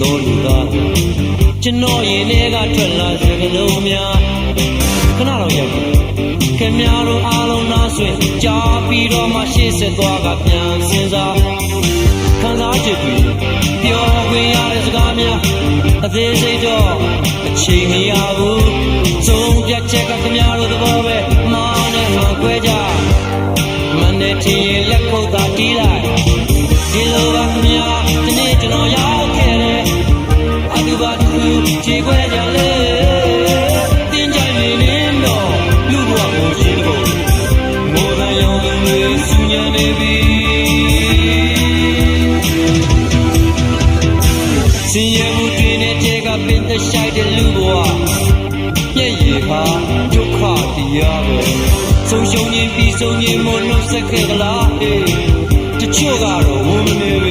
တော်လူသားကျွန်တော်ရင်ထဲကထွက်လာစကလုံးများခဏတော့ရောက်ခင်များတို့အားလုံးနားဆွင့်ကြားပြီးတော့မှရှေ့ဆက်သွားကပြန်စဉ်းစားခံစားချက်တွေပြောခွင့်ရတဲ့စကားများအသေးစိတ်တော့အချိန်မရဘူးဆုံးဖြတ်ချက်ကခင်များတို့သဘောပဲမာနဲ့မှခွဲကြမနဲ့ထင်ရင်လက်ခုပ်သာတီးလိုက်ဒီလိုပါခင်ဗျာဒီနေ့ကျွန်တော်ရောက်ခဲ့တယ်အတူပါတူခြေခွဲကြလေတင်းကြိုင်နေနေတော့လူ့ဘဝကိုရှင်းဖို့မော်ဒန်ရောင်တွေစူညံနေပြီစင်ရမှုတွေနဲ့တဲကပင်သက်ဆိုင်တဲ့လူ့ဘဝပြည့်ရပါဒုက္ခတရားပဲဆုံးရှုံးခြင်းပြီးဆုံးခြင်းမလို့ဆက်ခဲ့ကြလားတချို့ကတော့ဝမ်းမနေပဲ